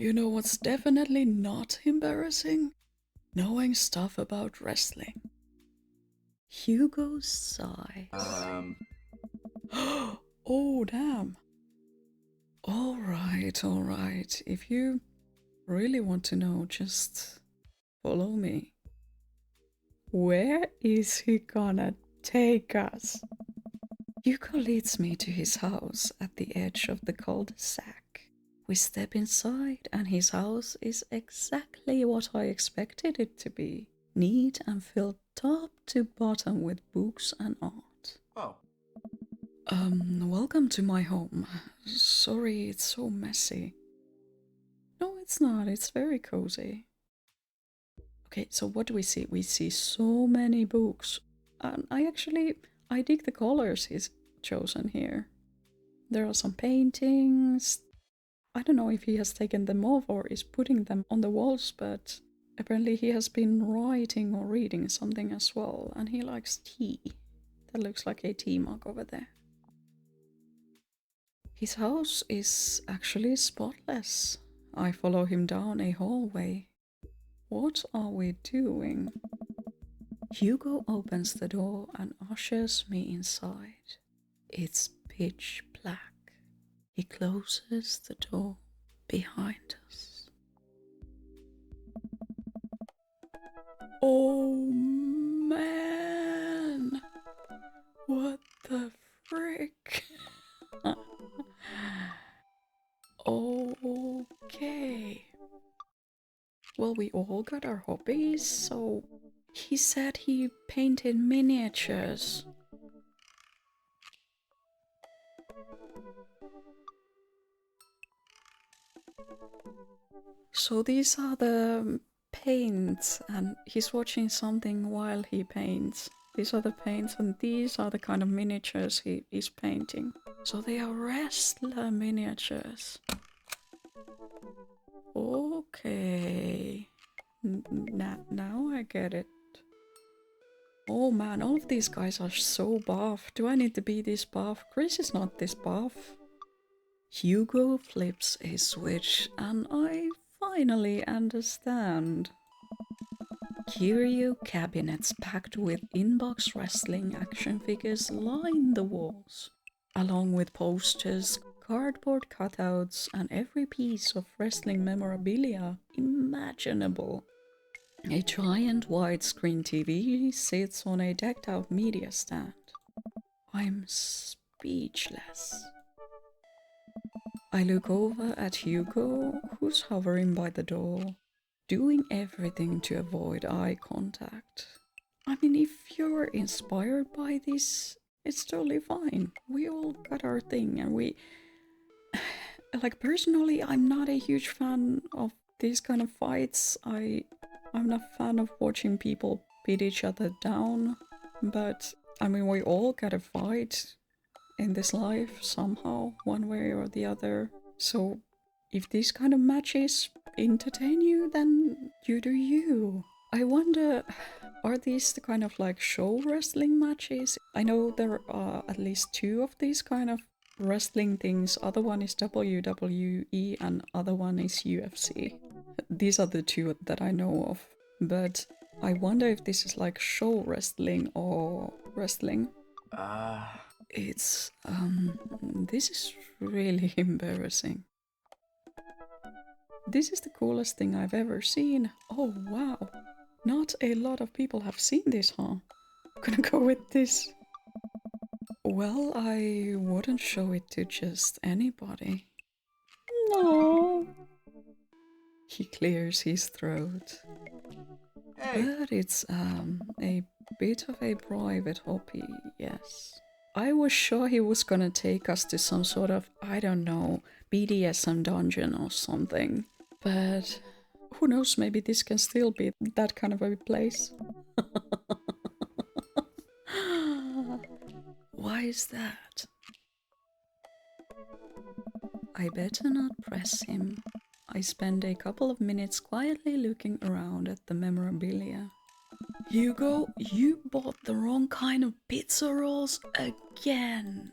You know what's definitely not embarrassing? Knowing stuff about wrestling. Hugo sighs. Oh, damn. Alright. If you really want to know, just follow me. Where is he gonna take us? Hugo leads me to his house at the edge of the cul-de-sac. We step inside, and his house is exactly what I expected it to be. Neat and filled top to bottom with books and art. Oh. Welcome to my home. Sorry, it's so messy. No, it's not. It's very cozy. Okay, so what do we see? We see so many books. And I dig the colors he's chosen here. There are some paintings. I don't know if he has taken them off or is putting them on the walls, but apparently he has been writing or reading something as well. And he likes tea. That looks like a tea mug over there. His house is actually spotless. I follow him down a hallway. What are we doing? Hugo opens the door and ushers me inside. It's pitch black. He closes the door behind us. Oh man! What the frick? Okay. Well, we all got our hobbies, so he said he painted miniatures. So these are the paints, and he's watching something while he paints. These are the paints, and these are the kind of miniatures he is painting. So they are wrestler miniatures. Okay. Now I get it. Oh man, all of these guys are so buff. Do I need to be this buff? Chris is not this buff. Hugo flips a switch and I finally understand. Curio cabinets packed with in-box wrestling action figures line the walls, along with posters, cardboard cutouts, and every piece of wrestling memorabilia imaginable. A giant widescreen TV sits on a decked out media stand. I'm speechless. I look over at Hugo, who's hovering by the door, doing everything to avoid eye contact. I mean, if you're inspired by this, it's totally fine. We all got our thing, and we... Like, personally, I'm not a huge fan of these kind of fights. I'm not a fan of watching people beat each other down, but, I mean, we all gotta fight in this life somehow, one way or the other. So if these kind of matches entertain you, then you do you. I wonder, are these the kind of like show wrestling matches? I know there are at least two of these kind of wrestling things. Other one is WWE and other one is UFC. These are the two that I know of. But I wonder if this is like show wrestling or wrestling. It's, this is really embarrassing. This is the coolest thing I've ever seen. Oh, wow. Not a lot of people have seen this, huh? I'm gonna go with this. Well, I wouldn't show it to just anybody. No. He clears his throat. Hey. But it's, a bit of a private hobby, yes. I was sure he was gonna take us to some sort of, I don't know, BDSM dungeon or something. But who knows, maybe this can still be that kind of a place. Why is that? I better not press him. I spend a couple of minutes quietly looking around at the memorabilia. Hugo, you bought the wrong kind of pizza rolls again.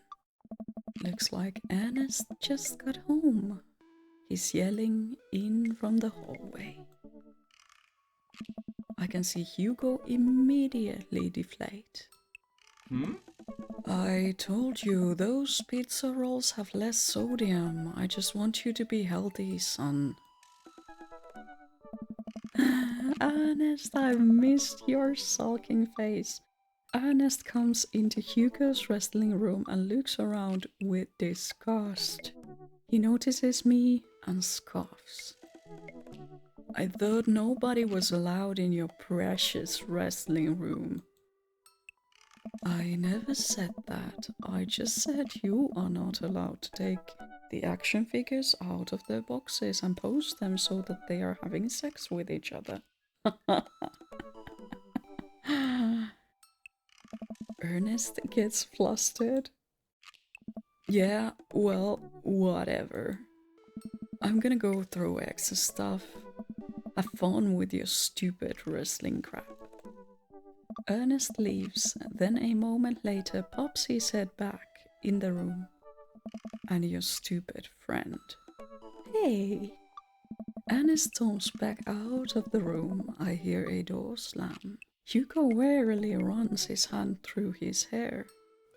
Looks like Ernest just got home. He's yelling in from the hallway. I can see Hugo immediately deflate. I told you, those pizza rolls have less sodium. I just want you to be healthy, son. Ernest, I missed your sulking face. Ernest comes into Hugo's wrestling room and looks around with disgust. He notices me and scoffs. I thought nobody was allowed in your precious wrestling room. I never said that. I just said you are not allowed to take the action figures out of their boxes and pose them so that they are having sex with each other. Ernest gets flustered. Yeah, well, whatever. I'm gonna go through X's stuff. Have fun with your stupid wrestling crap. Ernest leaves, then a moment later pops his head back in the room. And your stupid friend. Hey! Ernest storms back out of the room. I hear a door slam. Hugo warily runs his hand through his hair.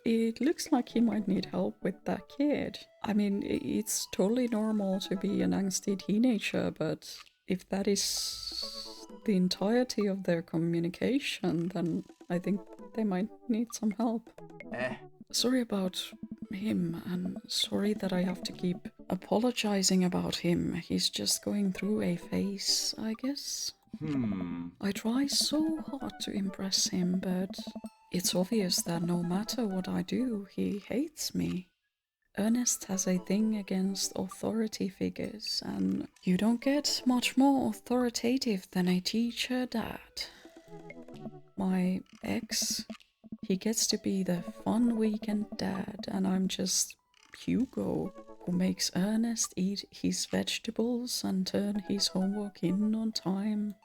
It looks like he might need help with that kid. I mean, it's totally normal to be an angsty teenager, but if that is the entirety of their communication, then I think they might need some help. Sorry about him, and sorry that I have to keep apologizing about him. He's just going through a phase, I guess. I try so hard to impress him, but it's obvious that no matter what I do, he hates me. Ernest has a thing against authority figures, and you don't get much more authoritative than a teacher dad. My ex, he gets to be the fun weekend dad, and I'm just Hugo, who makes Ernest eat his vegetables and turn his homework in on time.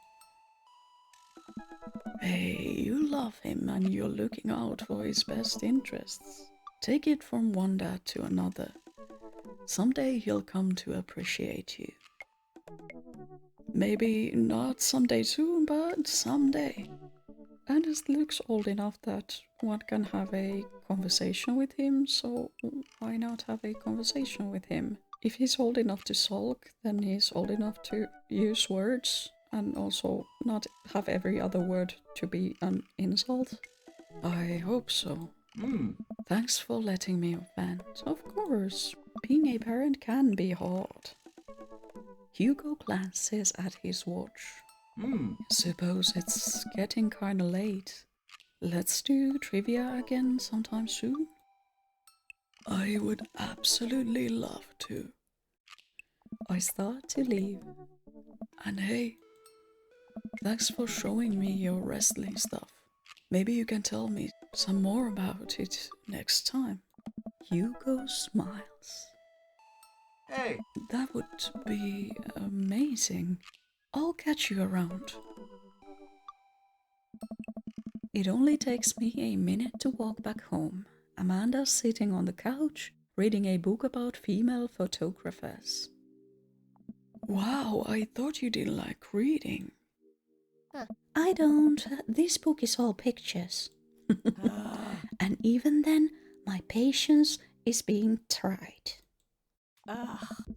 Hey, you love him and you're looking out for his best interests. Take it from one dad to another. Someday he'll come to appreciate you. Maybe not someday soon, but someday. Ernest looks old enough that one can have a conversation with him, so why not have a conversation with him? If he's old enough to sulk, then he's old enough to use words and also not have every other word to be an insult. I hope so. Thanks for letting me vent. Of course, being a parent can be hard. Hugo glances at his watch. Suppose it's getting kinda late. Let's do trivia again sometime soon? I would absolutely love to. I start to leave. And hey, thanks for showing me your wrestling stuff. Maybe you can tell me some more about it next time. Hugo smiles. Hey! That would be amazing. I'll catch you around. It only takes me a minute to walk back home. Amanda's sitting on the couch, reading a book about female photographers. Wow, I thought you didn't like reading. I don't. This book is all pictures. And even then, my patience is being tried.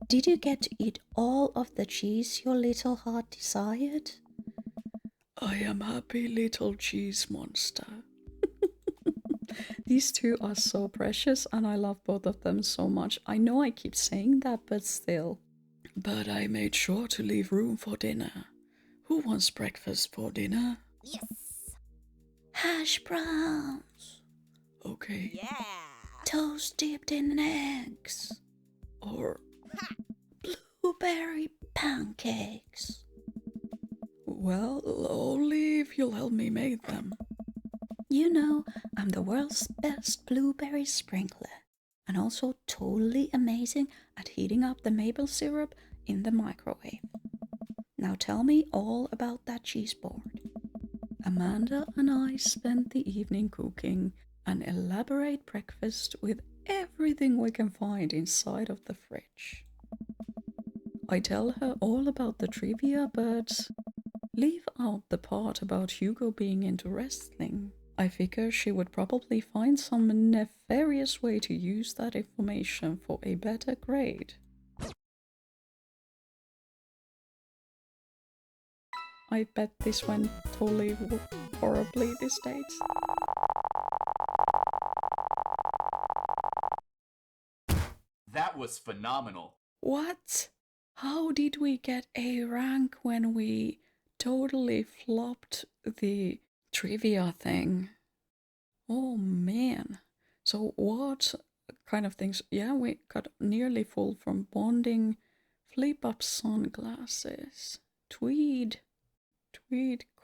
Did you get to eat all of the cheese your little heart desired? I am happy little cheese monster. These two are so precious and I love both of them so much. I know I keep saying that, but still. But I made sure to leave room for dinner. Who wants breakfast for dinner? Yes. Hash browns. Okay. Yeah. Toast dipped in eggs. Or blueberry pancakes. Well, only if you'll help me make them. You know, I'm the world's best blueberry sprinkler, and also totally amazing at heating up the maple syrup in the microwave. Now tell me all about that cheese board. Amanda and I spent the evening cooking an elaborate breakfast with everything we can find inside of the fridge. I tell her all about the trivia, but leave out the part about Hugo being into wrestling. I figure she would probably find some nefarious way to use that information for a better grade. I bet this went totally horribly these days. That was phenomenal. What? How did we get A rank when we totally flopped the trivia thing? Oh man. So what kind of things? Yeah, we got nearly full from bonding, flip up sunglasses, tweed,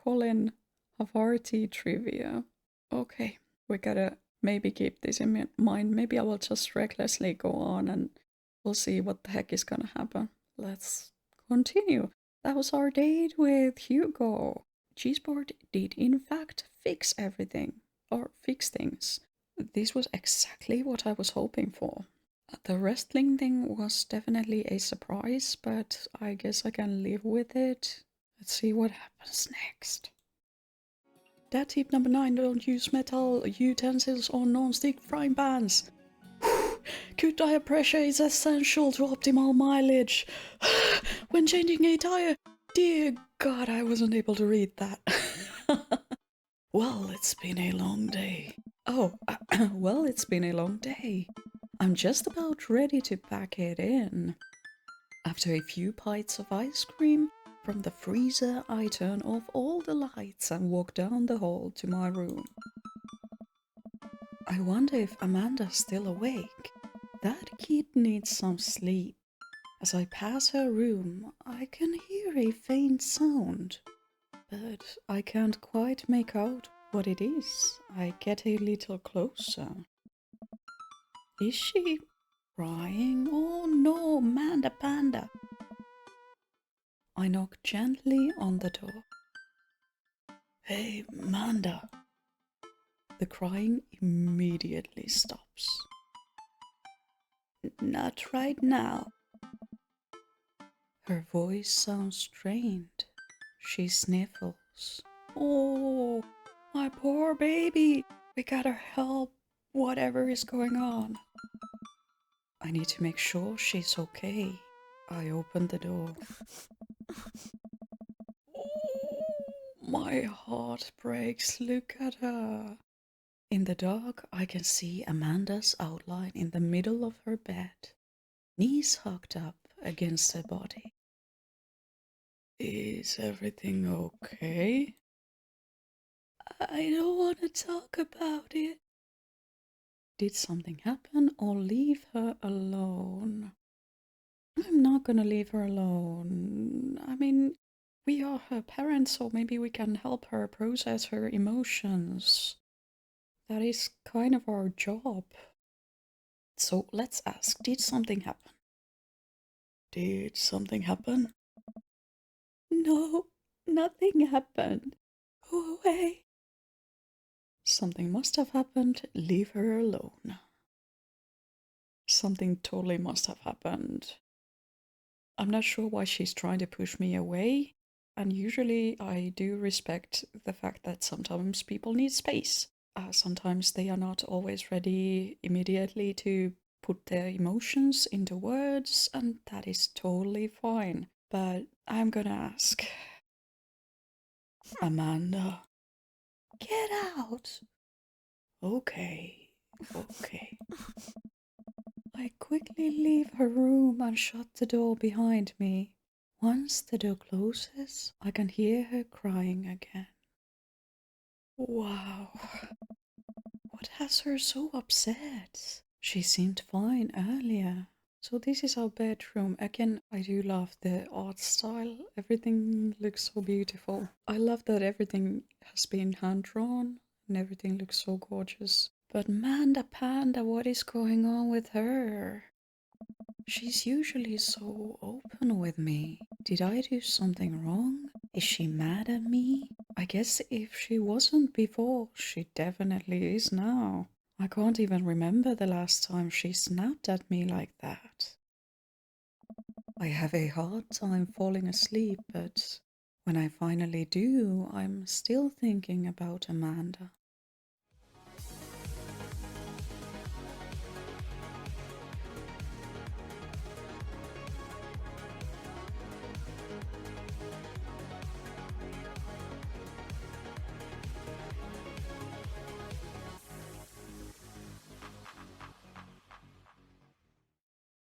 Colin Havarti trivia. Okay, we gotta maybe keep this in mind. Maybe I will just recklessly go on and we'll see what the heck is gonna happen. Let's continue. That was our date with Hugo. Cheeseboard did in fact fix everything, or fix things. This was exactly what I was hoping for. The wrestling thing was definitely a surprise, but I guess I can live with it. Let's see what happens next. Dad tip number 9, don't use metal utensils or non-stick frying pans. Good tire pressure is essential to optimal mileage. When changing a tire, dear God, I wasn't able to read that. Well, it's been a long day. Oh, well, it's been a long day. I'm just about ready to pack it in. After a few bites of ice cream from the freezer, I turn off all the lights and walk down the hall to my room. I wonder if Amanda's still awake. That kid needs some sleep. As I pass her room, I can hear a faint sound, but I can't quite make out what it is. I get a little closer. Is she crying? Oh no, Manda Panda! I knock gently on the door. Hey, Manda. The crying immediately stops. Not right now. Her voice sounds strained. She sniffles. Oh, my poor baby. We gotta help whatever is going on. I need to make sure she's okay. I open the door. My heart breaks. Look at her. In the dark, I can see Amanda's outline in the middle of her bed, knees hugged up against her body. Is everything okay? I don't want to talk about it. Did something happen or leave her alone? I'm not gonna leave her alone. I mean, we are her parents, so maybe we can help her process her emotions. That is kind of our job. So let's ask, did something happen? Did something happen? No, nothing happened. Go away. Something must have happened. Leave her alone. Something totally must have happened. I'm not sure why she's trying to push me away. And usually I do respect the fact that sometimes people need space. Sometimes they are not always ready immediately to put their emotions into words, and that is totally fine. But I'm gonna ask. Amanda. Get out! Okay, okay. I quickly leave her room and shut the door behind me. Once the door closes, I can hear her crying again. Wow. What has her so upset? She seemed fine earlier. So this is our bedroom. Again, I do love the art style. Everything looks so beautiful. I love that everything has been hand-drawn and everything looks so gorgeous. But Manda Panda, what is going on with her? She's usually so open with me. Did I do something wrong? Is she mad at me? I guess if she wasn't before, she definitely is now. I can't even remember the last time she snapped at me like that. I have a hard time falling asleep, but when I finally do, I'm still thinking about Amanda.